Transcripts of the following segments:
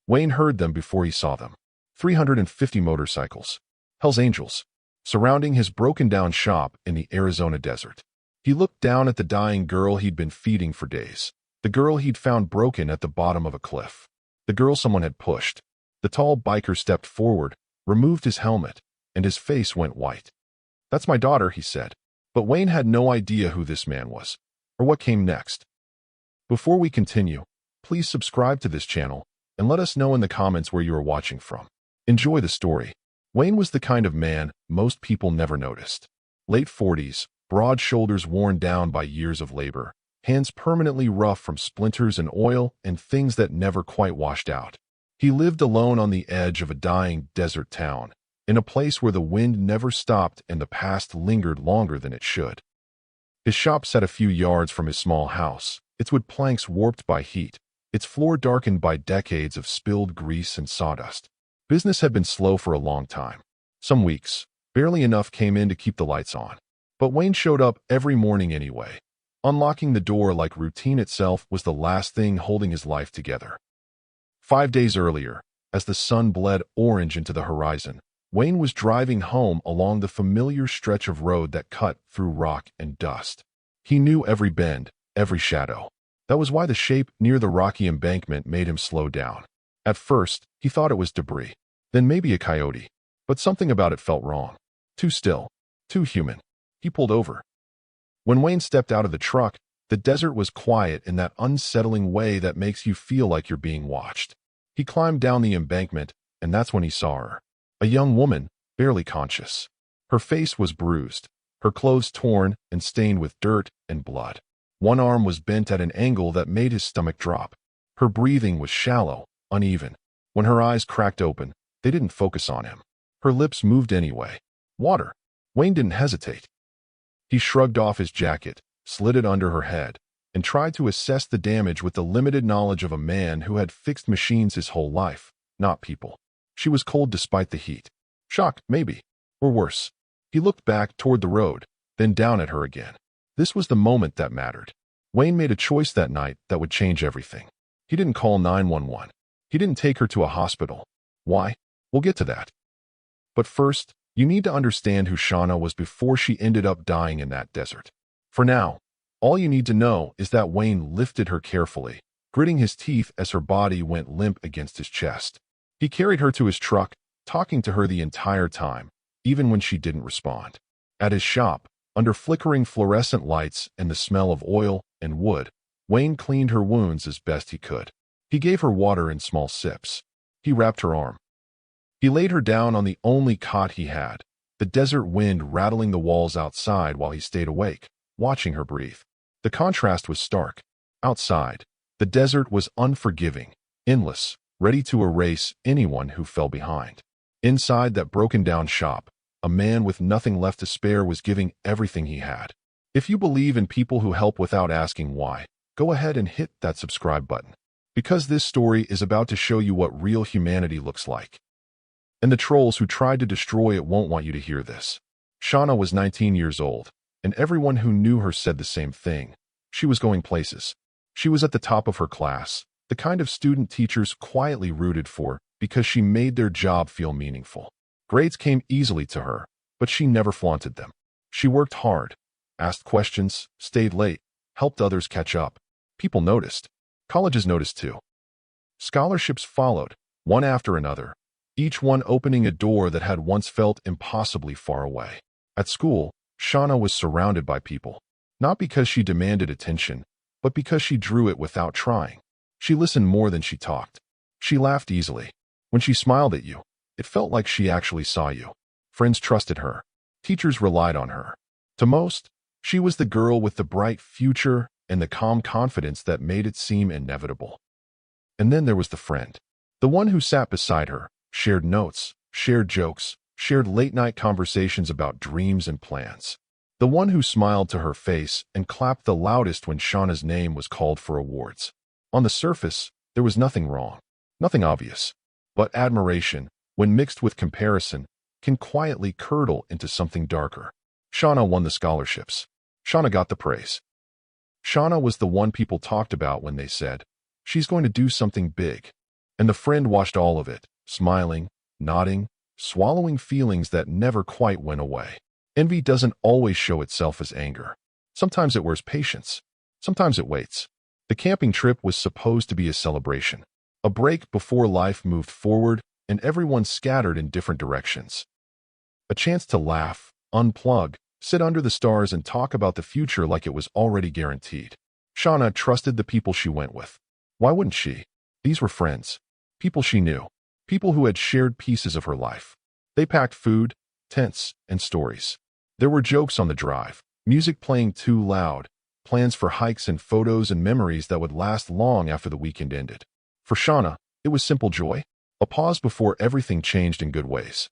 Wayne heard them before he saw them. 350 motorcycles. Hell's Angels. Surrounding his broken-down shop in the Arizona desert. He looked down at the dying girl he'd been feeding for days. The girl he'd found broken at the bottom of a cliff. The girl someone had pushed. The tall biker stepped forward, removed his helmet, and his face went white. "That's my daughter," he said. But Wayne had no idea who this man was, or what came next. Before we continue, please subscribe to this channel and let us know in the comments where you are watching from. Enjoy the story. Wayne was the kind of man most people never noticed. Late 40s, broad shoulders worn down by years of labor, hands permanently rough from splinters and oil and things that never quite washed out. He lived alone on the edge of a dying desert town, in a place where the wind never stopped and the past lingered longer than it should. His shop sat a few yards from his small house, its wood planks warped by heat, its floor darkened by decades of spilled grease and sawdust. Business had been slow for a long time. Some weeks, barely enough came in to keep the lights on. But Wayne showed up every morning anyway. Unlocking the door like routine itself was the last thing holding his life together. 5 days earlier, as the sun bled orange into the horizon, Wayne was driving home along the familiar stretch of road that cut through rock and dust. He knew every bend, every shadow. That was why the shape near the rocky embankment made him slow down. At first, he thought it was debris, then maybe a coyote. But something about it felt wrong. Too still, too human. He pulled over. When Wayne stepped out of the truck, the desert was quiet in that unsettling way that makes you feel like you're being watched. He climbed down the embankment, and that's when he saw her. A young woman, barely conscious. Her face was bruised, her clothes torn and stained with dirt and blood. One arm was bent at an angle that made his stomach drop. Her breathing was shallow, uneven. When her eyes cracked open, they didn't focus on him. Her lips moved anyway. Water. Wayne didn't hesitate. He shrugged off his jacket, slid it under her head, and tried to assess the damage with the limited knowledge of a man who had fixed machines his whole life, not people. She was cold despite the heat. Shock, maybe. Or worse. He looked back toward the road, then down at her again. This was the moment that mattered. Wayne made a choice that night that would change everything. He didn't call 911. He didn't take her to a hospital. Why? We'll get to that. But first, you need to understand who Shauna was before she ended up dying in that desert. For now, all you need to know is that Wayne lifted her carefully, gritting his teeth as her body went limp against his chest. He carried her to his truck, talking to her the entire time, even when she didn't respond. At his shop, under flickering fluorescent lights and the smell of oil and wood, Wayne cleaned her wounds as best he could. He gave her water in small sips. He wrapped her arm. He laid her down on the only cot he had, the desert wind rattling the walls outside while he stayed awake, watching her breathe. The contrast was stark. Outside, the desert was unforgiving, endless, ready to erase anyone who fell behind. Inside that broken-down shop, a man with nothing left to spare was giving everything he had. If you believe in people who help without asking why, go ahead and hit that subscribe button. Because this story is about to show you what real humanity looks like. And the trolls who tried to destroy it won't want you to hear this. Shauna was 19 years old, and everyone who knew her said the same thing. She was going places. She was at the top of her class, the kind of student teachers quietly rooted for because she made their job feel meaningful. Grades came easily to her, but she never flaunted them. She worked hard, asked questions, stayed late, helped others catch up. People noticed. Colleges noticed too. Scholarships followed, one after another, each one opening a door that had once felt impossibly far away. At school, Shauna was surrounded by people, not because she demanded attention, but because she drew it without trying. She listened more than she talked. She laughed easily. When she smiled at you, it felt like she actually saw you. Friends trusted her. Teachers relied on her. To most, she was the girl with the bright future and the calm confidence that made it seem inevitable. And then there was the friend. The one who sat beside her, shared notes, shared jokes, shared late-night conversations about dreams and plans. The one who smiled to her face and clapped the loudest when Shauna's name was called for awards. On the surface, there was nothing wrong, nothing obvious. But admiration, when mixed with comparison, can quietly curdle into something darker. Shauna won the scholarships. Shauna got the praise. Shauna was the one people talked about when they said, "She's going to do something big." And the friend watched all of it, smiling, nodding, swallowing feelings that never quite went away. Envy doesn't always show itself as anger. Sometimes it wears patience. Sometimes it waits. The camping trip was supposed to be a celebration, a break before life moved forward and everyone scattered in different directions. A chance to laugh, unplug, sit under the stars and talk about the future like it was already guaranteed. Shauna trusted the people she went with. Why wouldn't she? These were friends. People she knew. People who had shared pieces of her life. They packed food, tents, and stories. There were jokes on the drive, music playing too loud, plans for hikes and photos and memories that would last long after the weekend ended. For Shauna, it was simple joy, a pause before everything changed in good ways.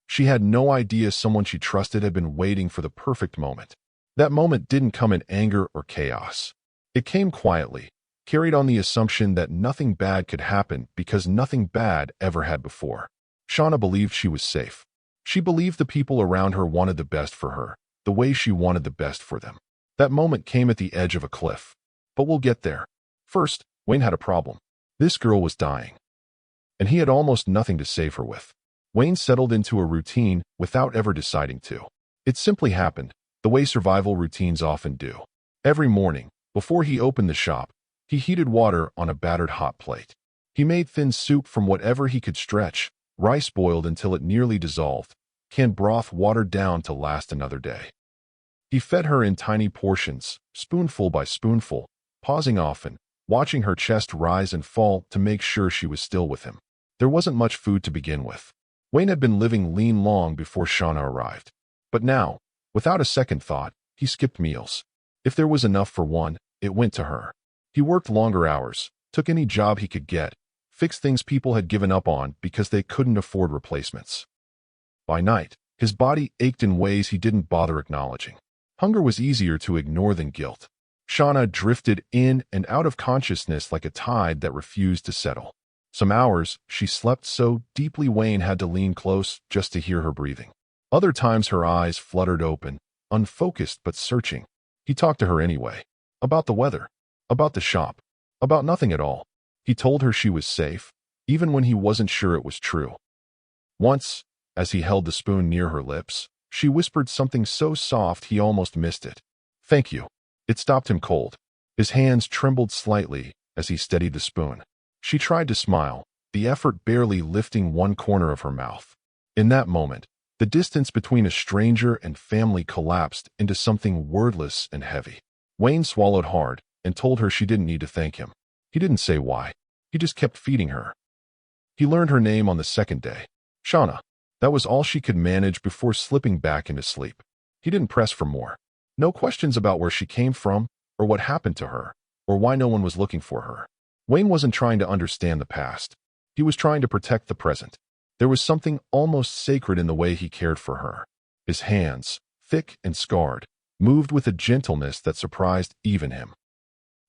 She had no idea someone she trusted had been waiting for the perfect moment. That moment didn't come in anger or chaos. It came quietly, carried on the assumption that nothing bad could happen because nothing bad ever had before. Shauna believed she was safe. She believed the people around her wanted the best for her, the way she wanted the best for them. That moment came at the edge of a cliff. But we'll get there. First, Wayne had a problem. This girl was dying. And he had almost nothing to save her with. Wayne settled into a routine without ever deciding to. It simply happened, the way survival routines often do. Every morning, before he opened the shop, he heated water on a battered hot plate. He made thin soup from whatever he could stretch, rice boiled until it nearly dissolved, canned broth watered down to last another day. He fed her in tiny portions, spoonful by spoonful, pausing often, watching her chest rise and fall to make sure she was still with him. There wasn't much food to begin with. Wayne had been living lean long before Shauna arrived. But now, without a second thought, he skipped meals. If there was enough for one, it went to her. He worked longer hours, took any job he could get, fixed things people had given up on because they couldn't afford replacements. By night, his body ached in ways he didn't bother acknowledging. Hunger was easier to ignore than guilt. Shauna drifted in and out of consciousness like a tide that refused to settle. Some hours, she slept so deeply Wayne had to lean close just to hear her breathing. Other times her eyes fluttered open, unfocused but searching. He talked to her anyway. About the weather. About the shop. About nothing at all. He told her she was safe, even when he wasn't sure it was true. Once, as he held the spoon near her lips, she whispered something so soft he almost missed it. "Thank you." It stopped him cold. His hands trembled slightly as he steadied the spoon. She tried to smile, the effort barely lifting one corner of her mouth. In that moment, the distance between a stranger and family collapsed into something wordless and heavy. Wayne swallowed hard and told her she didn't need to thank him. He didn't say why. He just kept feeding her. He learned her name on the second day. Shauna. That was all she could manage before slipping back into sleep. He didn't press for more. No questions about where she came from, or what happened to her, or why no one was looking for her. Wayne wasn't trying to understand the past. He was trying to protect the present. There was something almost sacred in the way he cared for her. His hands, thick and scarred, moved with a gentleness that surprised even him.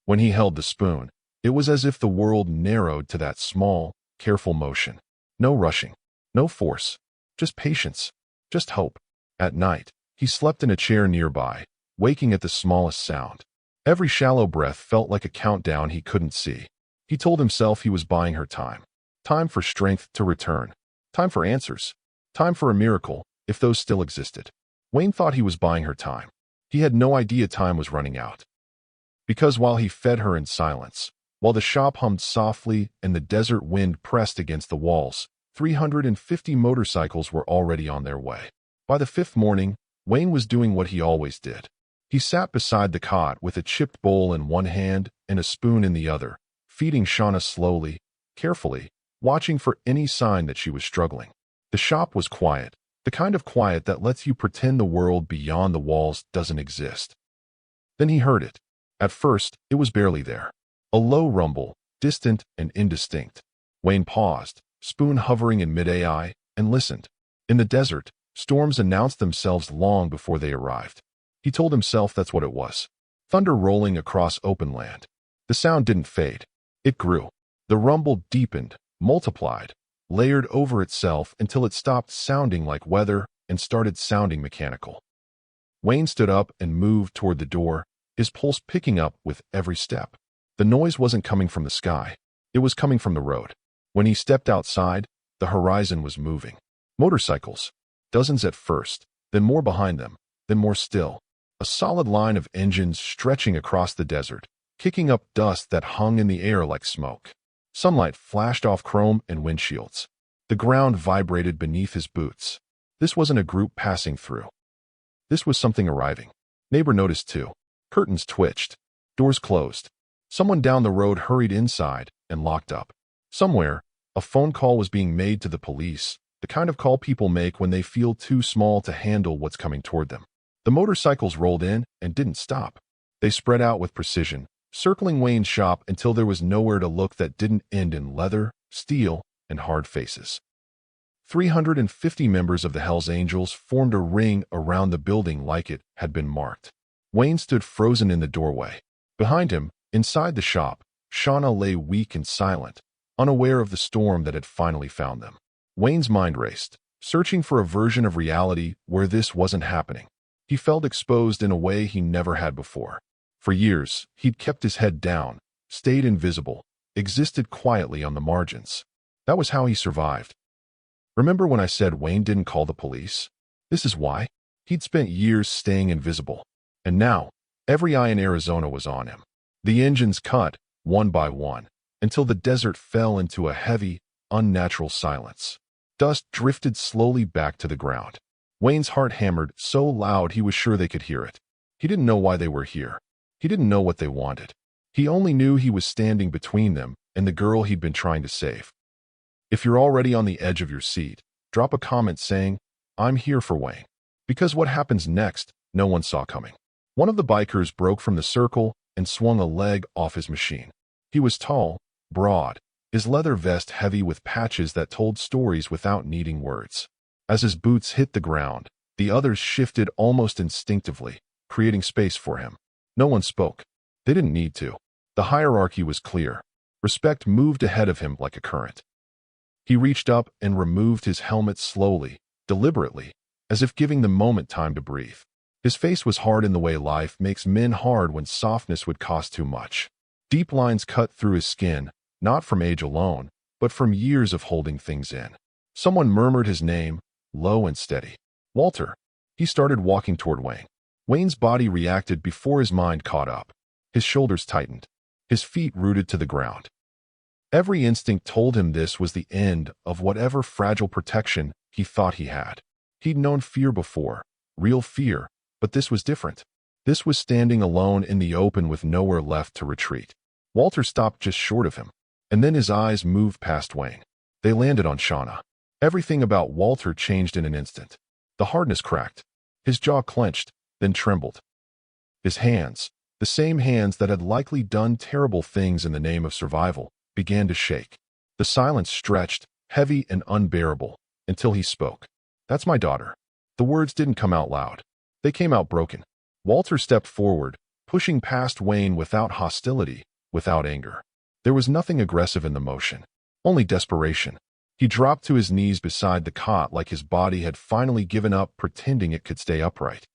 When he held the spoon, it was as if the world narrowed to that small, careful motion. No rushing, no force, just patience, just hope. At night, he slept in a chair nearby, waking at the smallest sound. Every shallow breath felt like a countdown he couldn't see. He told himself he was buying her time. Time for strength to return. Time for answers. Time for a miracle, if those still existed. Wayne thought he was buying her time. He had no idea time was running out. Because while he fed her in silence, while the shop hummed softly and the desert wind pressed against the walls, 350 motorcycles were already on their way. By the fifth morning, Wayne was doing what he always did. He sat beside the cot with a chipped bowl in one hand and a spoon in the other, feeding Shauna slowly, carefully, watching for any sign that she was struggling. The shop was quiet, the kind of quiet that lets you pretend the world beyond the walls doesn't exist. Then he heard it. At first, it was barely there. A low rumble, distant and indistinct. Wayne paused, spoon hovering in mid-AI, and listened. In the desert, storms announced themselves long before they arrived. He told himself that's what it was. Thunder rolling across open land. The sound didn't fade. It grew. The rumble deepened, multiplied, layered over itself until it stopped sounding like weather and started sounding mechanical. Wayne stood up and moved toward the door, his pulse picking up with every step. The noise wasn't coming from the sky. It was coming from the road. When he stepped outside, the horizon was moving. Motorcycles. Dozens at first, then more behind them, then more still. A solid line of engines stretching across the desert, kicking up dust that hung in the air like smoke. Sunlight flashed off chrome and windshields. The ground vibrated beneath his boots. This wasn't a group passing through. This was something arriving. Neighbor noticed too. Curtains twitched. Doors closed. Someone down the road hurried inside and locked up. Somewhere, a phone call was being made to the police, the kind of call people make when they feel too small to handle what's coming toward them. The motorcycles rolled in and didn't stop. They spread out with precision, circling Wayne's shop until there was nowhere to look that didn't end in leather, steel, and hard faces. 350 members of the Hells Angels formed a ring around the building like it had been marked. Wayne stood frozen in the doorway. Behind him, inside the shop, Shauna lay weak and silent, unaware of the storm that had finally found them. Wayne's mind raced, searching for a version of reality where this wasn't happening. He felt exposed in a way he never had before. For years, he'd kept his head down, stayed invisible, existed quietly on the margins. That was how he survived. Remember when I said Wayne didn't call the police? This is why. He'd spent years staying invisible. And now, every eye in Arizona was on him. The engines cut, one by one, until the desert fell into a heavy, unnatural silence. Dust drifted slowly back to the ground. Wayne's heart hammered so loud he was sure they could hear it. He didn't know why they were here. He didn't know what they wanted. He only knew he was standing between them and the girl he'd been trying to save. If you're already on the edge of your seat, drop a comment saying, "I'm here for Wayne." Because what happens next, no one saw coming. One of the bikers broke from the circle and swung a leg off his machine. He was tall, broad, his leather vest heavy with patches that told stories without needing words. As his boots hit the ground, the others shifted almost instinctively, creating space for him. No one spoke. They didn't need to. The hierarchy was clear. Respect moved ahead of him like a current. He reached up and removed his helmet slowly, deliberately, as if giving the moment time to breathe. His face was hard in the way life makes men hard when softness would cost too much. Deep lines cut through his skin, not from age alone, but from years of holding things in. Someone murmured his name, low and steady. Walter. He started walking toward Wayne. Wayne's body reacted before his mind caught up. His shoulders tightened. His feet rooted to the ground. Every instinct told him this was the end of whatever fragile protection he thought he had. He'd known fear before, real fear, but this was different. This was standing alone in the open with nowhere left to retreat. Walter stopped just short of him, and then his eyes moved past Wayne. They landed on Shauna. Everything about Walter changed in an instant. The hardness cracked. His jaw clenched, then trembled. His hands, the same hands that had likely done terrible things in the name of survival, began to shake. The silence stretched, heavy and unbearable, until he spoke. "That's my daughter." The words didn't come out loud. They came out broken. Walter stepped forward, pushing past Wayne without hostility, without anger. There was nothing aggressive in the motion, only desperation. He dropped to his knees beside the cot like his body had finally given up pretending it could stay upright.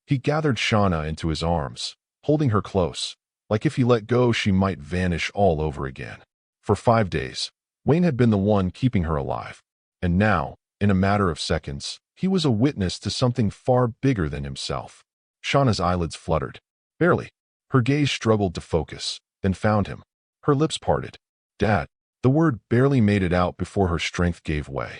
He gathered Shauna into his arms, holding her close, like if he let go she might vanish all over again. For 5 days, Wayne had been the one keeping her alive. And now, in a matter of seconds, he was a witness to something far bigger than himself. Shauna's eyelids fluttered. Barely. Her gaze struggled to focus, then found him. Her lips parted. "Dad." The word barely made it out before her strength gave way.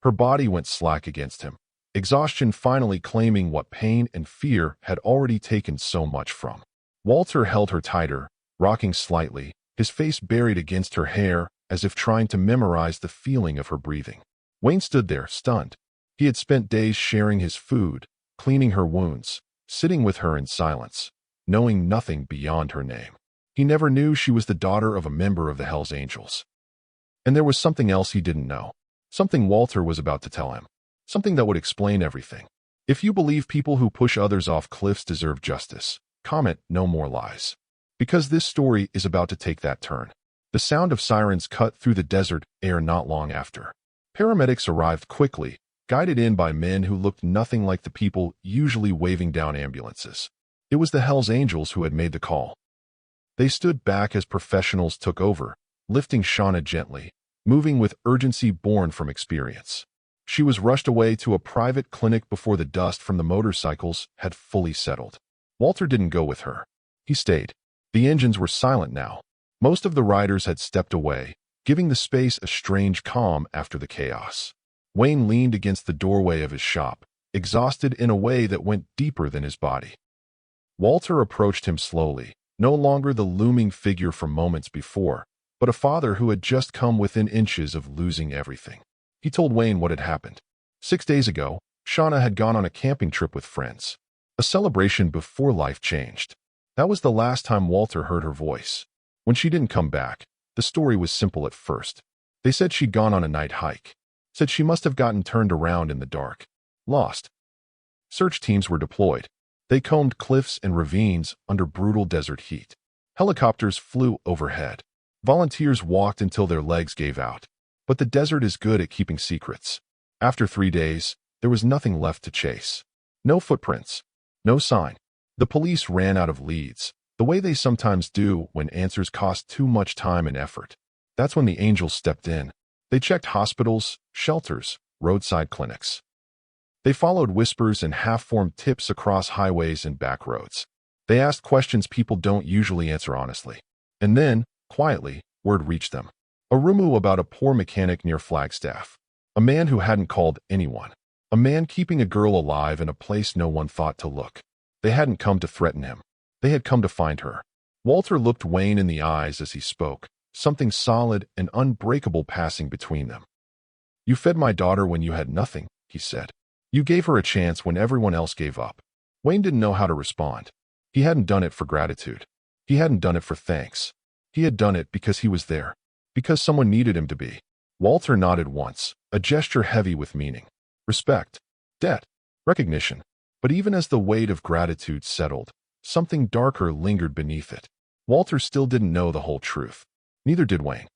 Her body went slack against him, exhaustion finally claiming what pain and fear had already taken so much from. Walter held her tighter, rocking slightly, his face buried against her hair as if trying to memorize the feeling of her breathing. Wayne stood there, stunned. He had spent days sharing his food, cleaning her wounds, sitting with her in silence, knowing nothing beyond her name. He never knew she was the daughter of a member of the Hells Angels. And there was something else he didn't know. Something Walter was about to tell him. Something that would explain everything. If you believe people who push others off cliffs deserve justice, comment "no more lies." Because this story is about to take that turn. The sound of sirens cut through the desert air not long after. Paramedics arrived quickly, guided in by men who looked nothing like the people usually waving down ambulances. It was the Hells Angels who had made the call. They stood back as professionals took over, lifting Shauna gently, moving with urgency born from experience. She was rushed away to a private clinic before the dust from the motorcycles had fully settled. Walter didn't go with her. He stayed. The engines were silent now. Most of the riders had stepped away, giving the space a strange calm after the chaos. Wayne leaned against the doorway of his shop, exhausted in a way that went deeper than his body. Walter approached him slowly, no longer the looming figure from moments before, but a father who had just come within inches of losing everything. He told Wayne what had happened. 6 days ago, Shauna had gone on a camping trip with friends. A celebration before life changed. That was the last time Walter heard her voice. When she didn't come back, the story was simple at first. They said she'd gone on a night hike. Said she must have gotten turned around in the dark. Lost. Search teams were deployed. They combed cliffs and ravines under brutal desert heat. Helicopters flew overhead. Volunteers walked until their legs gave out. But the desert is good at keeping secrets. After 3 days, there was nothing left to chase. No footprints. No sign. The police ran out of leads, the way they sometimes do when answers cost too much time and effort. That's when the angels stepped in. They checked hospitals, shelters, roadside clinics. They followed whispers and half-formed tips across highways and back roads. They asked questions people don't usually answer honestly. And then, quietly, word reached them. A rumor about a poor mechanic near Flagstaff. A man who hadn't called anyone. A man keeping a girl alive in a place no one thought to look. They hadn't come to threaten him. They had come to find her. Walter looked Wayne in the eyes as he spoke, something solid and unbreakable passing between them. "You fed my daughter when you had nothing," he said. "You gave her a chance when everyone else gave up." Wayne didn't know how to respond. He hadn't done it for gratitude. He hadn't done it for thanks. He had done it because he was there. Because someone needed him to be. Walter nodded once, a gesture heavy with meaning. Respect. Debt. Recognition. But even as the weight of gratitude settled, something darker lingered beneath it. Walter still didn't know the whole truth. Neither did Wayne.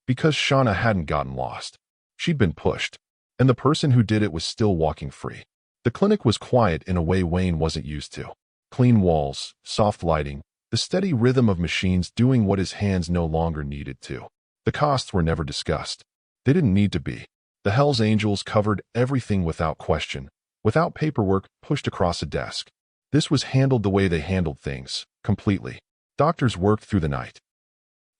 Because Shauna hadn't gotten lost. She'd been pushed. And the person who did it was still walking free. The clinic was quiet in a way Wayne wasn't used to. Clean walls, soft lighting, the steady rhythm of machines doing what his hands no longer needed to. The costs were never discussed. They didn't need to be. The Hells Angels covered everything without question, without paperwork pushed across a desk. This was handled the way they handled things, completely. Doctors worked through the night.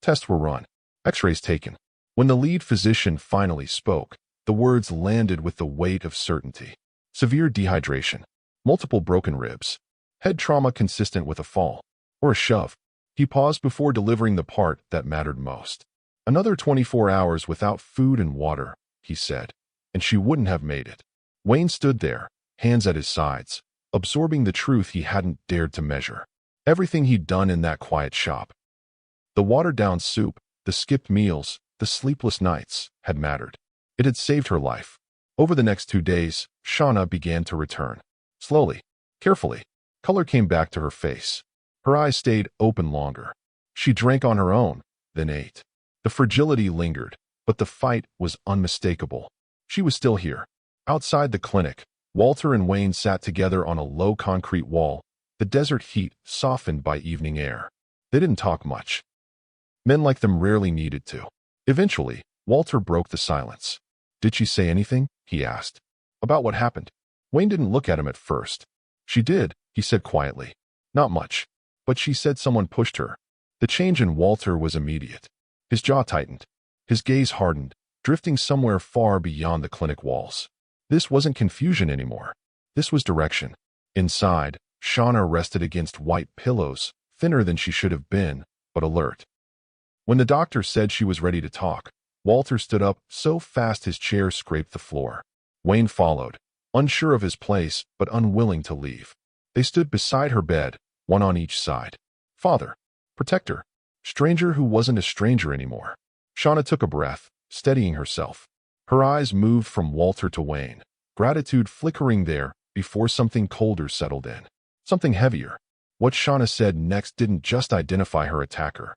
Tests were run. X-rays taken. When the lead physician finally spoke, the words landed with the weight of certainty. Severe dehydration. Multiple broken ribs. Head trauma consistent with a fall. Or a shove. He paused before delivering the part that mattered most. Another 24 hours without food and water, he said, and she wouldn't have made it. Wayne stood there, hands at his sides, absorbing the truth he hadn't dared to measure. Everything he'd done in that quiet shop. The watered-down soup, the skipped meals, the sleepless nights, had mattered. It had saved her life. Over the next 2 days, Shauna began to return. Slowly, carefully, color came back to her face. Her eyes stayed open longer. She drank on her own, then ate. The fragility lingered, but the fight was unmistakable. She was still here. Outside the clinic, Walter and Wayne sat together on a low concrete wall, the desert heat softened by evening air. They didn't talk much. Men like them rarely needed to. Eventually, Walter broke the silence. "Did she say anything?" he asked. "About what happened?" Wayne didn't look at him at first. "She did," he said quietly. "Not much. But she said someone pushed her." The change in Walter was immediate. His jaw tightened. His gaze hardened, drifting somewhere far beyond the clinic walls. This wasn't confusion anymore. This was direction. Inside, Shauna rested against white pillows, thinner than she should have been, but alert. When the doctor said she was ready to talk, Walter stood up so fast his chair scraped the floor. Wayne followed, unsure of his place but unwilling to leave. They stood beside her bed, one on each side. Father. Protector. Stranger who wasn't a stranger anymore. Shauna took a breath, steadying herself. Her eyes moved from Walter to Wayne, gratitude flickering there before something colder settled in. Something heavier. What Shauna said next didn't just identify her attacker.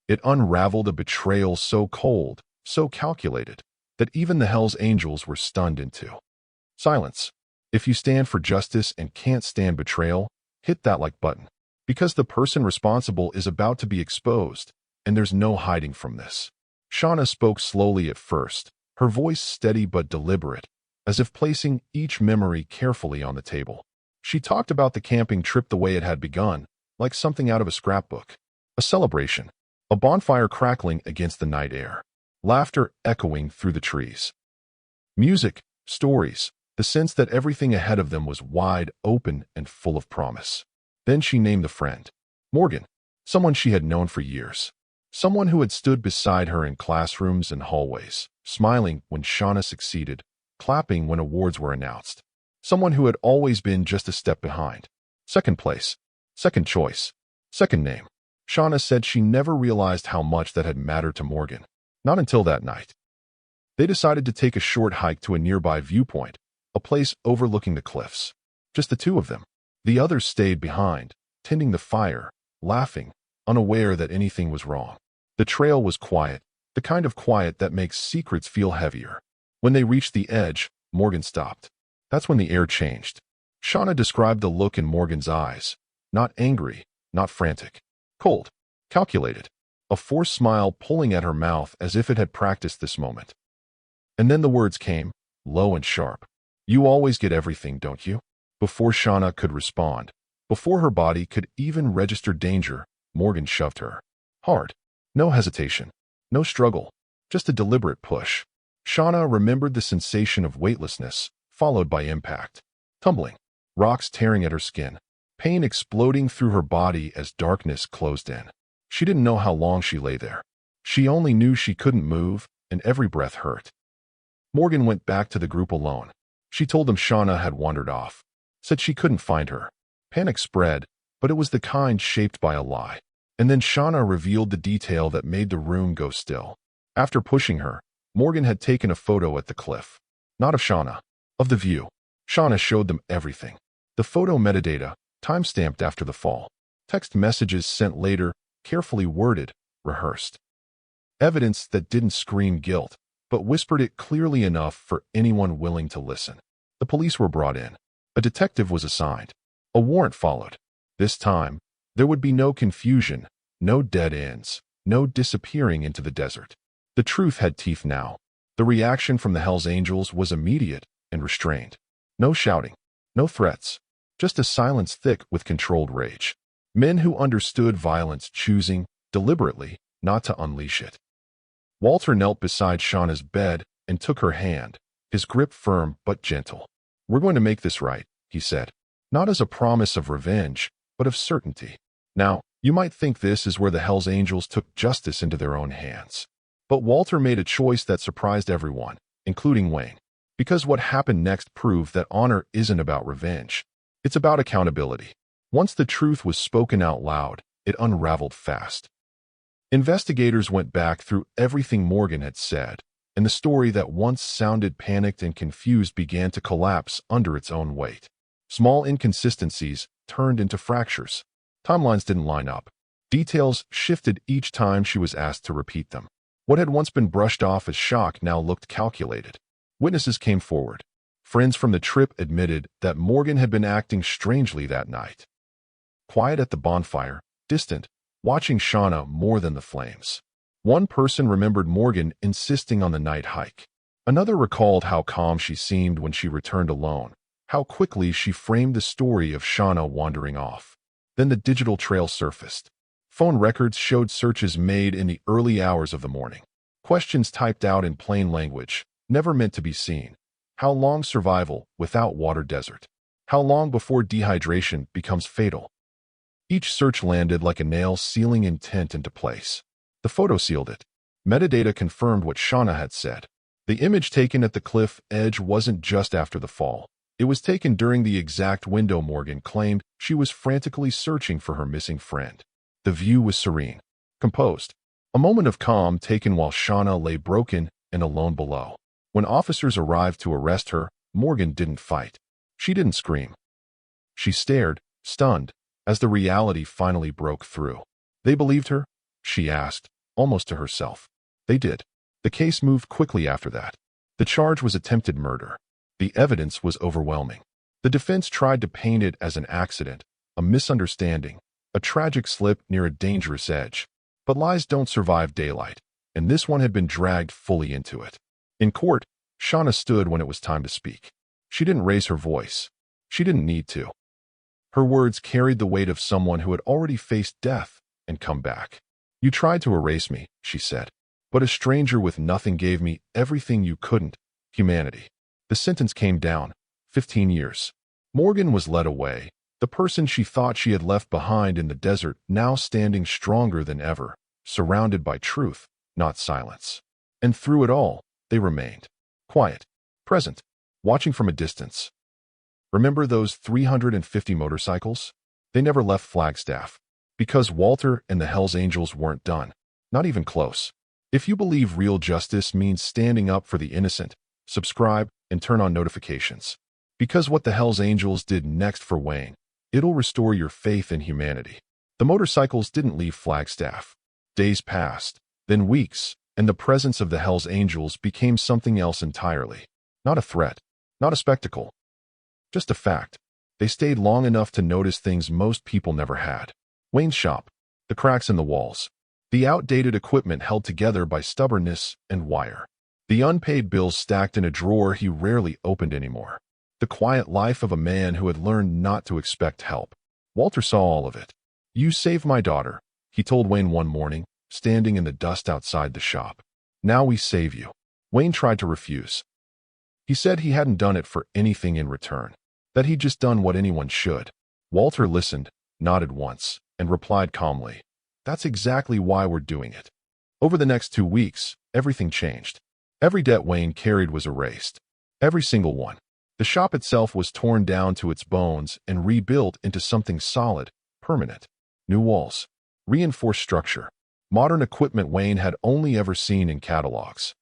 It unraveled a betrayal so cold, so calculated, that even the Hells Angels were stunned into silence. If you stand for justice and can't stand betrayal, hit that like button. Because the person responsible is about to be exposed, and there's no hiding from this. Shauna spoke slowly at first, her voice steady but deliberate, as if placing each memory carefully on the table. She talked about the camping trip the way it had begun, like something out of a scrapbook. A celebration, a bonfire crackling against the night air, laughter echoing through the trees. Music, stories, the sense that everything ahead of them was wide open and full of promise. Then she named the friend. Morgan, someone she had known for years. Someone who had stood beside her in classrooms and hallways, smiling when Shauna succeeded, clapping when awards were announced. Someone who had always been just a step behind. Second place, second choice, second name. Shauna said she never realized how much that had mattered to Morgan. Not until that night. They decided to take a short hike to a nearby viewpoint, a place overlooking the cliffs. Just the two of them. The others stayed behind, tending the fire, laughing, unaware that anything was wrong. The trail was quiet, the kind of quiet that makes secrets feel heavier. When they reached the edge, Morgan stopped. That's when the air changed. Shauna described the look in Morgan's eyes. Not angry, not frantic. Cold. Calculated. A forced smile pulling at her mouth as if it had practiced this moment. And then the words came, low and sharp. You always get everything, don't you? Before Shauna could respond, before her body could even register danger, Morgan shoved her. Hard. No hesitation. No struggle. Just a deliberate push. Shauna remembered the sensation of weightlessness, followed by impact. Tumbling. Rocks tearing at her skin. Pain exploding through her body as darkness closed in. She didn't know how long she lay there. She only knew she couldn't move, and every breath hurt. Morgan went back to the group alone. She told them Shauna had wandered off. Said she couldn't find her. Panic spread, but it was the kind shaped by a lie. And then Shauna revealed the detail that made the room go still. After pushing her, Morgan had taken a photo at the cliff. Not of Shauna. Of the view. Shauna showed them everything. The photo metadata, time-stamped after the fall. Text messages sent later, carefully worded, rehearsed. Evidence that didn't scream guilt, but whispered it clearly enough for anyone willing to listen. The police were brought in. A detective was assigned. A warrant followed. This time, there would be no confusion, no dead ends, no disappearing into the desert. The truth had teeth now. The reaction from the Hells Angels was immediate and restrained. No shouting, no threats, just a silence thick with controlled rage. Men who understood violence choosing, deliberately, not to unleash it. Walter knelt beside Shauna's bed and took her hand, his grip firm but gentle. We're going to make this right, he said. Not as a promise of revenge, but of certainty. Now, you might think this is where the Hells Angels took justice into their own hands. But Walter made a choice that surprised everyone, including Wayne. Because what happened next proved that honor isn't about revenge. It's about accountability. Once the truth was spoken out loud, it unraveled fast. Investigators went back through everything Morgan had said, and the story that once sounded panicked and confused began to collapse under its own weight. Small inconsistencies turned into fractures. Timelines didn't line up. Details shifted each time she was asked to repeat them. What had once been brushed off as shock now looked calculated. Witnesses came forward. Friends from the trip admitted that Morgan had been acting strangely that night. Quiet at the bonfire, distant, watching Shauna more than the flames. One person remembered Morgan insisting on the night hike. Another recalled how calm she seemed when she returned alone, how quickly she framed the story of Shauna wandering off. Then the digital trail surfaced. Phone records showed searches made in the early hours of the morning. Questions typed out in plain language, never meant to be seen. How long survival without water desert? How long before dehydration becomes fatal? Each search landed like a nail sealing intent into place. The photo sealed it. Metadata confirmed what Shauna had said. The image taken at the cliff edge wasn't just after the fall. It was taken during the exact window Morgan claimed she was frantically searching for her missing friend. The view was serene, composed. A moment of calm taken while Shauna lay broken and alone below. When officers arrived to arrest her, Morgan didn't fight. She didn't scream. She stared, stunned, as the reality finally broke through. They believed her? She asked, almost to herself. They did. The case moved quickly after that. The charge was attempted murder. The evidence was overwhelming. The defense tried to paint it as an accident, a misunderstanding, a tragic slip near a dangerous edge. But lies don't survive daylight, and this one had been dragged fully into it. In court, Shauna stood when it was time to speak. She didn't raise her voice. She didn't need to. Her words carried the weight of someone who had already faced death and come back. "You tried to erase me," she said, "but a stranger with nothing gave me everything you couldn't, humanity." The sentence came down, 15 years. Morgan was led away, the person she thought she had left behind in the desert now standing stronger than ever, surrounded by truth, not silence. And through it all, they remained. Quiet, present, watching from a distance. Remember those 350 motorcycles? They never left Flagstaff. Because Walter and the Hells Angels weren't done. Not even close. If you believe real justice means standing up for the innocent, subscribe and turn on notifications. Because what the Hells Angels did next for Wayne, it'll restore your faith in humanity. The motorcycles didn't leave Flagstaff. Days passed, then weeks, and the presence of the Hells Angels became something else entirely. Not a threat, not a spectacle. Just a fact. They stayed long enough to notice things most people never had. Wayne's shop, the cracks in the walls, the outdated equipment held together by stubbornness and wire, the unpaid bills stacked in a drawer he rarely opened anymore, the quiet life of a man who had learned not to expect help. Walter saw all of it. "You saved my daughter," he told Wayne one morning, standing in the dust outside the shop. "Now we save you." Wayne tried to refuse. He said he hadn't done it for anything in return, that he'd just done what anyone should. Walter listened, nodded once, and replied calmly, "That's exactly why we're doing it." Over the next 2 weeks, everything changed. Every debt Wayne carried was erased. Every single one. The shop itself was torn down to its bones and rebuilt into something solid, permanent. New walls, reinforced structure, modern equipment Wayne had only ever seen in catalogs.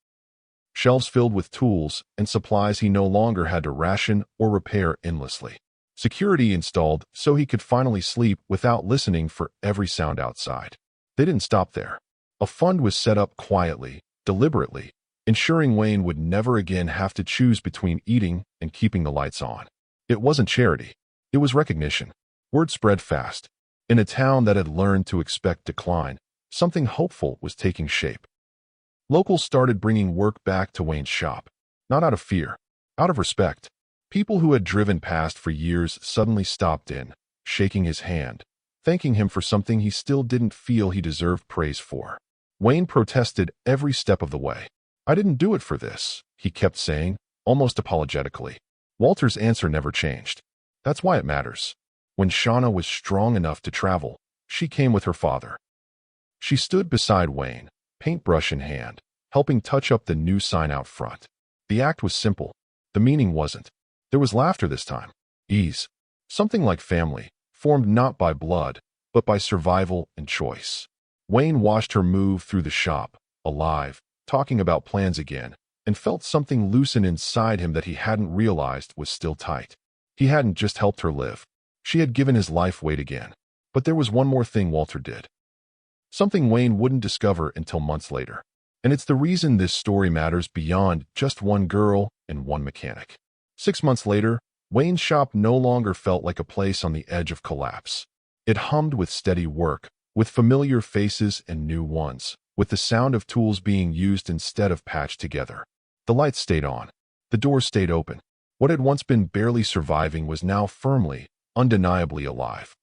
Shelves filled with tools and supplies he no longer had to ration or repair endlessly. Security installed so he could finally sleep without listening for every sound outside. They didn't stop there. A fund was set up quietly, deliberately, ensuring Wayne would never again have to choose between eating and keeping the lights on. It wasn't charity. It was recognition. Word spread fast. In a town that had learned to expect decline, something hopeful was taking shape. Locals started bringing work back to Wayne's shop. Not out of fear, out of respect. People who had driven past for years suddenly stopped in, shaking his hand, thanking him for something he still didn't feel he deserved praise for. Wayne protested every step of the way. "I didn't do it for this," he kept saying, almost apologetically. Walter's answer never changed. "That's why it matters." When Shauna was strong enough to travel, she came with her father. She stood beside Wayne, paintbrush in hand, helping touch up the new sign out front. The act was simple. The meaning wasn't. There was laughter this time. Ease. Something like family, formed not by blood, but by survival and choice. Wayne watched her move through the shop, alive, talking about plans again, and felt something loosen inside him that he hadn't realized was still tight. He hadn't just helped her live. She had given his life weight again. But there was one more thing Walter did. Something Wayne wouldn't discover until months later. And it's the reason this story matters beyond just one girl and one mechanic. 6 months later, Wayne's shop no longer felt like a place on the edge of collapse. It hummed with steady work, with familiar faces and new ones, with the sound of tools being used instead of patched together. The lights stayed on. The doors stayed open. What had once been barely surviving was now firmly, undeniably alive.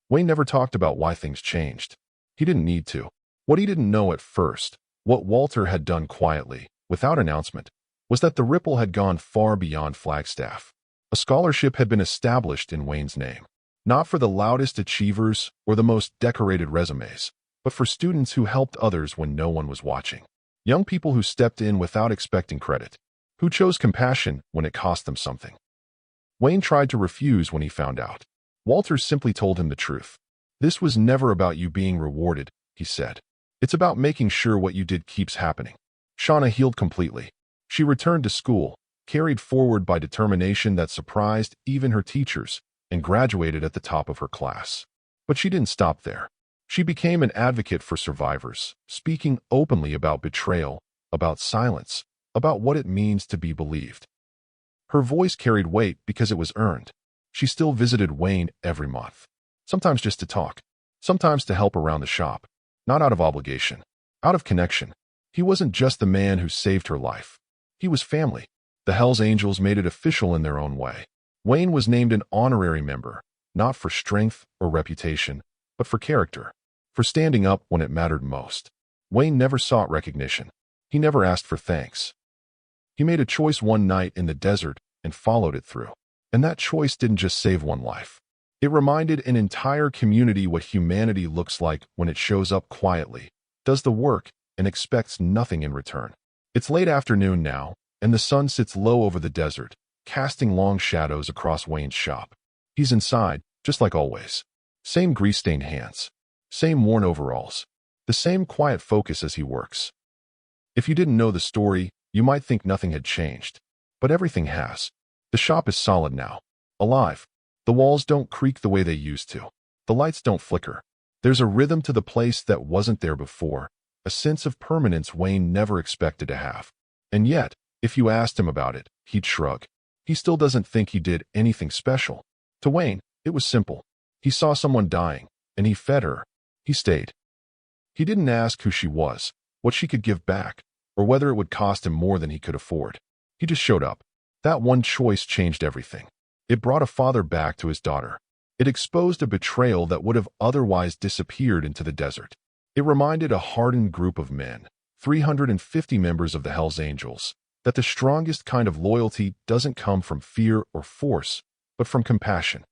Wayne never talked about why things changed. He didn't need to. What he didn't know at first, what Walter had done quietly, without announcement, was that the ripple had gone far beyond Flagstaff. A scholarship had been established in Wayne's name, not for the loudest achievers or the most decorated resumes, but for students who helped others when no one was watching. Young people who stepped in without expecting credit, who chose compassion when it cost them something. Wayne tried to refuse when he found out. Walter simply told him the truth. "This was never about you being rewarded," he said. "It's about making sure what you did keeps happening." Shauna healed completely. She returned to school, carried forward by determination that surprised even her teachers, and graduated at the top of her class. But she didn't stop there. She became an advocate for survivors, speaking openly about betrayal, about silence, about what it means to be believed. Her voice carried weight because it was earned. She still visited Wayne every month, sometimes just to talk, sometimes to help around the shop, not out of obligation, out of connection. He wasn't just the man who saved her life. He was family. The Hells Angels made it official in their own way. Wayne was named an honorary member, not for strength or reputation, but for character, for standing up when it mattered most. Wayne never sought recognition. He never asked for thanks. He made a choice one night in the desert and followed it through. And that choice didn't just save one life. It reminded an entire community what humanity looks like when it shows up quietly, does the work, and expects nothing in return. It's late afternoon now, and the sun sits low over the desert, casting long shadows across Wayne's shop. He's inside, just like always. Same grease-stained hands. Same worn overalls. The same quiet focus as he works. If you didn't know the story, you might think nothing had changed. But everything has. The shop is solid now. Alive. The walls don't creak the way they used to. The lights don't flicker. There's a rhythm to the place that wasn't there before, a sense of permanence Wayne never expected to have. And yet, if you asked him about it, he'd shrug. He still doesn't think he did anything special. To Wayne, it was simple. He saw someone dying, and he fed her. He stayed. He didn't ask who she was, what she could give back, or whether it would cost him more than he could afford. He just showed up. That one choice changed everything. It brought a father back to his daughter. It exposed a betrayal that would have otherwise disappeared into the desert. It reminded a hardened group of men, 350 members of the Hells Angels, that the strongest kind of loyalty doesn't come from fear or force, but from compassion.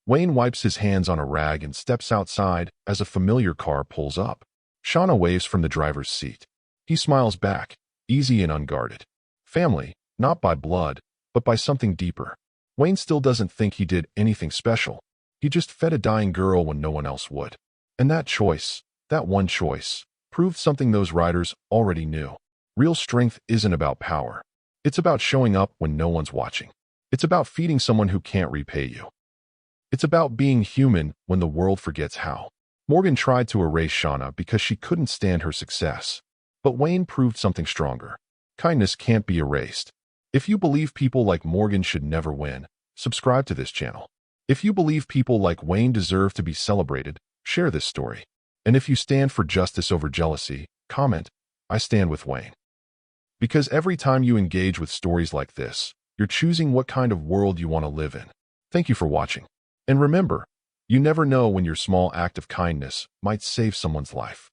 Wayne wipes his hands on a rag and steps outside as a familiar car pulls up. Shauna waves from the driver's seat. He smiles back, easy and unguarded. Family, not by blood, but by something deeper. Wayne still doesn't think he did anything special. He just fed a dying girl when no one else would. And that choice, that one choice, proved something those riders already knew. Real strength isn't about power. It's about showing up when no one's watching. It's about feeding someone who can't repay you. It's about being human when the world forgets how. Morgan tried to erase Shauna because she couldn't stand her success. But Wayne proved something stronger. Kindness can't be erased. If you believe people like Morgan should never win, subscribe to this channel. If you believe people like Wayne deserve to be celebrated, share this story. And if you stand for justice over jealousy, comment, "I stand with Wayne." Because every time you engage with stories like this, you're choosing what kind of world you want to live in. Thank you for watching. And remember, you never know when your small act of kindness might save someone's life.